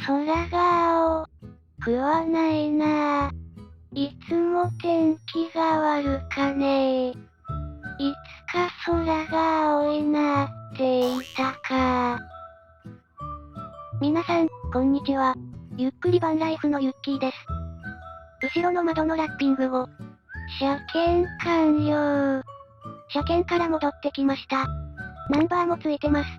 空が青くはないな。いつも天気が悪かねえ。いつか空が青いなって言いたか。皆さん、こんにちは。ゆっくりバンライフのユッキーです。後ろの窓のラッピングを。車検完了。車検から戻ってきました。ナンバーもついてます。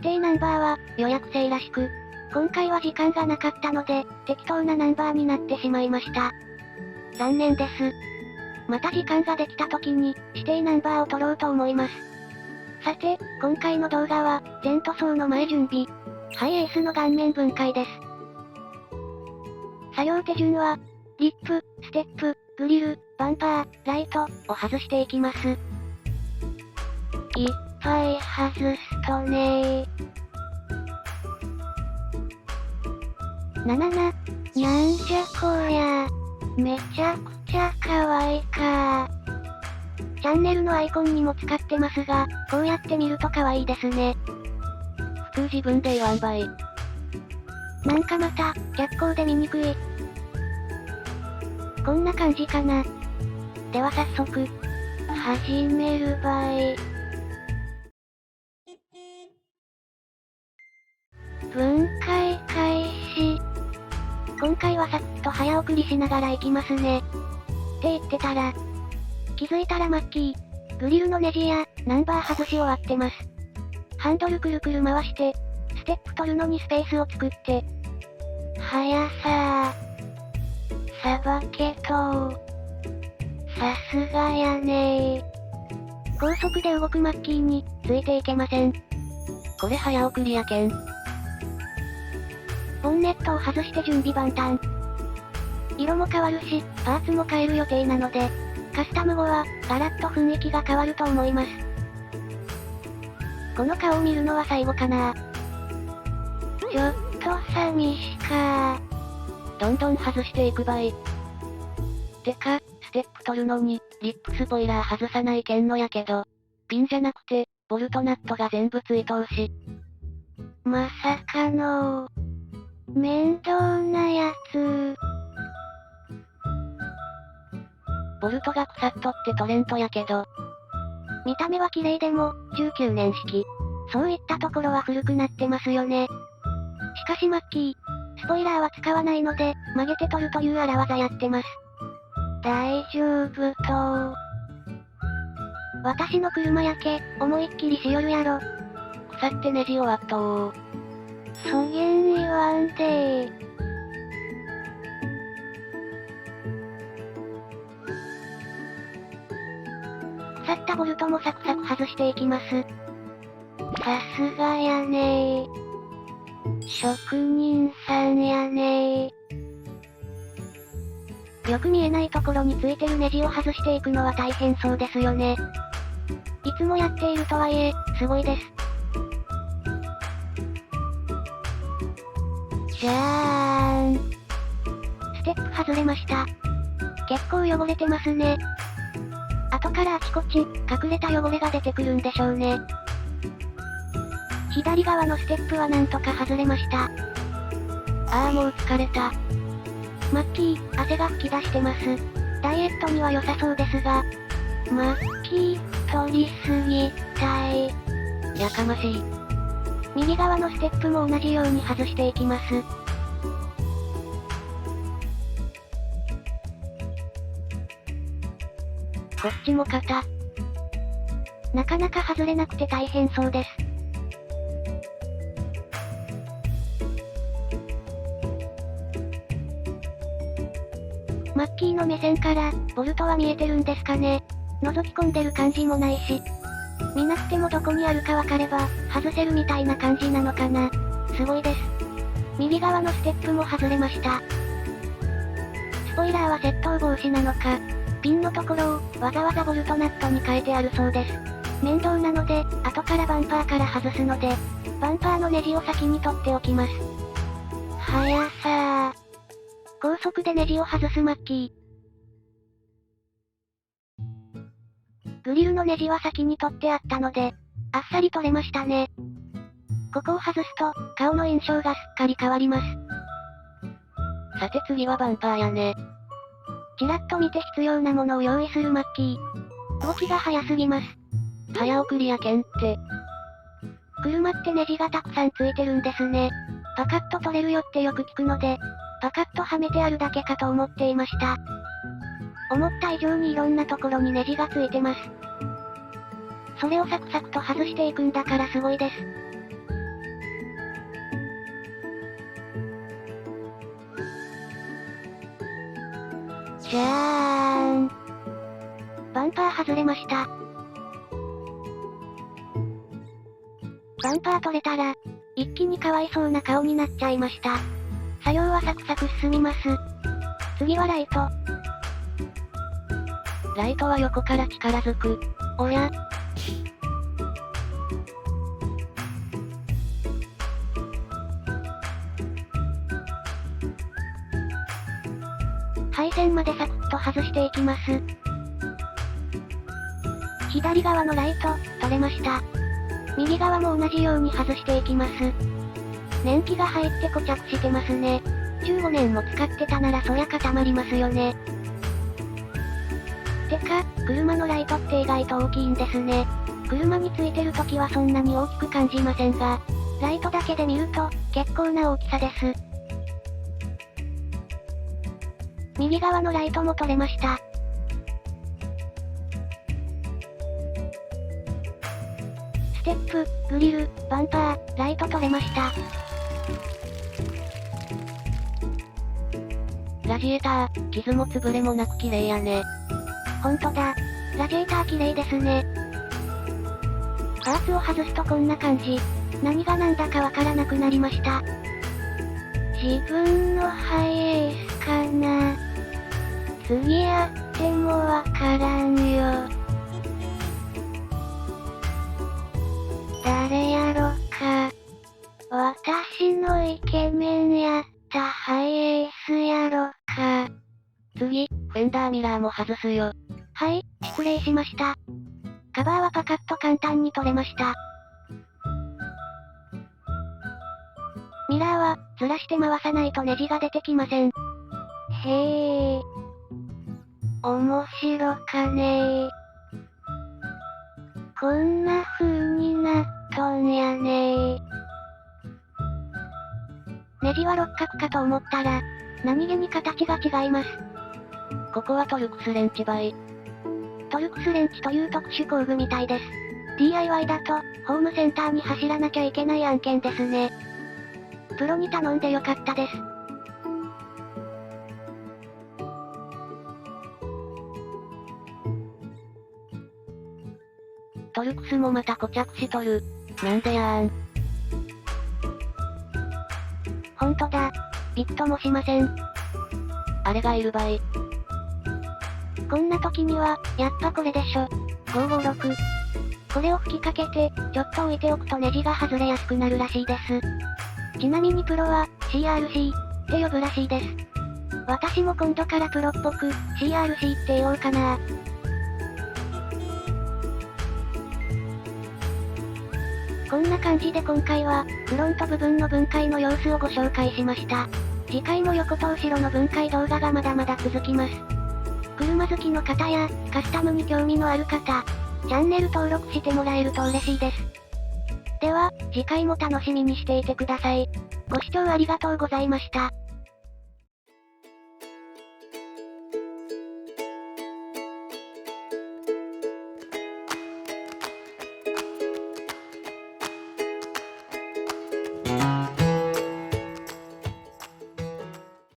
指定ナンバーは予約制らしく、今回は時間がなかったので、適当なナンバーになってしまいました。残念です。また時間ができた時に、指定ナンバーを取ろうと思います。さて、今回の動画は、前塗装の前準備。ハイエースの顔面分解です。作業手順は、リップ、ステップ、グリル、バンパー、ライトを外していきます。いっぱい外すとねななな、なんじゃこりゃ。めちゃくちゃ可愛いか。チャンネルのアイコンにも使ってますが、こうやって見ると可愛いですね。普通自分で言わんばい。なんかまた、逆光で見にくい。こんな感じかな。では早速、始めるばい。分解開始。今回はさっと早送りしながら行きますね。って言ってたら、気づいたらマッキー、グリルのネジや、ナンバー外し終わってます。ハンドルくるくる回して、ステップ取るのにスペースを作って。速ささばけとさすがやねー。高速で動くマッキーに、ついていけません。これ早送りやけん。ボンネットを外して準備万端。色も変わるし、パーツも変える予定なので、カスタム後は、ガラッと雰囲気が変わると思います。この顔を見るのは最後かな。ちょっと寂しかどんどん外していくばい。てか、ステップ取るのに、リップスポイラー外さないけんのやけど、ピンじゃなくて、ボルトナットが全部ついとうし。まさかの面倒なやつ。ボルトが腐っとってトレントやけど。見た目は綺麗でも、19年式。そういったところは古くなってますよね。しかしマッキー、スポイラーは使わないので、曲げて取るという荒技やってます。大丈夫と。私の車やけ、思いっきりしよるやろ。腐ってネジを割っとー。そげん言わんでー。腐ったボルトもサクサク外していきます。さすがやねー。職人さんやねー。よく見えないところについてるネジを外していくのは大変そうですよね。いつもやっているとはいえ、すごいです。じゃーん。ステップ外れました。結構汚れてますね。後からあちこち、隠れた汚れが出てくるんでしょうね。左側のステップはなんとか外れました。あーもう疲れた。マッキー、汗が噴き出してます。ダイエットには良さそうですが。マッキー、取りすぎたい。やかましい。右側のステップも同じように外していきます。こっちも肩。なかなか外れなくて大変そうです。マッキーの目線から、ボルトは見えてるんですかね。覗き込んでる感じもないし。見なくてもどこにあるかわかれば、外せるみたいな感じなのかな。すごいです。右側のステップも外れました。スポイラーは窃盗防止なのか、ピンのところを、わざわざボルトナットに変えてあるそうです。面倒なので、後からバンパーから外すので、バンパーのネジを先に取っておきます。速さー。高速でネジを外すマッキー。グリルのネジは先に取ってあったので、あっさり取れましたね。ここを外すと、顔の印象がすっかり変わります。さて次はバンパーやね。ちらっと見て必要なものを用意するマッキー。動きが早すぎます。早送りやけんって。車ってネジがたくさんついてるんですね。パカッと取れるよってよく聞くので、パカッとはめてあるだけかと思っていました。思った以上にいろんなところにネジがついてます。それをサクサクと外していくんだからすごいです。じゃーん。バンパー外れました。バンパー取れたら、一気にかわいそうな顔になっちゃいました。作業はサクサク進みます。次はライト。ライトは横から力づく。おや？配線までサクッと外していきます。左側のライト、取れました。右側も同じように外していきます。年季が入って固着してますね。15年も使ってたならそりゃ固まりますよね。てか、車のライトって意外と大きいんですね。車についてる時はそんなに大きく感じませんが、ライトだけで見ると、結構な大きさです。右側のライトも取れました。ステップ、グリル、バンパー、ライト取れました。ラジエーター、傷も潰れもなく綺麗やね。ほんとだ。ラジエーター綺麗ですね。パーツを外すとこんな感じ。何が何だかわからなくなりました。自分のハイエースかな。次やってもわからんよ。誰やろか。私のイケメンやったハイエースやろか。次、フェンダーミラーも外すよ。はい、失礼しました。カバーはパカッと簡単に取れました。ミラーは、ずらして回さないとネジが出てきません。へー。面白かねー。こんな風になっとんやねー。ネジは六角かと思ったら、何気に形が違います。ここはトルクスレンチバイ。トルクスレンチという特殊工具みたいです。DIY だと、ホームセンターに走らなきゃいけない案件ですね。プロに頼んでよかったです。トルクスもまた固着しとる。なんでやーん。ほんとだ。ビクともしません。あれがいるばい。こんな時には、やっぱこれでしょ。556。これを吹きかけて、ちょっと置いておくとネジが外れやすくなるらしいです。ちなみにプロは、CRC って呼ぶらしいです。私も今度からプロっぽく、CRC って言おうかな。こんな感じで今回は、フロント部分の分解の様子をご紹介しました。次回も横と後ろの分解動画がまだまだ続きます。車好きの方や、カスタムに興味のある方、チャンネル登録してもらえると嬉しいです。では、次回も楽しみにしていてください。ご視聴ありがとうございました。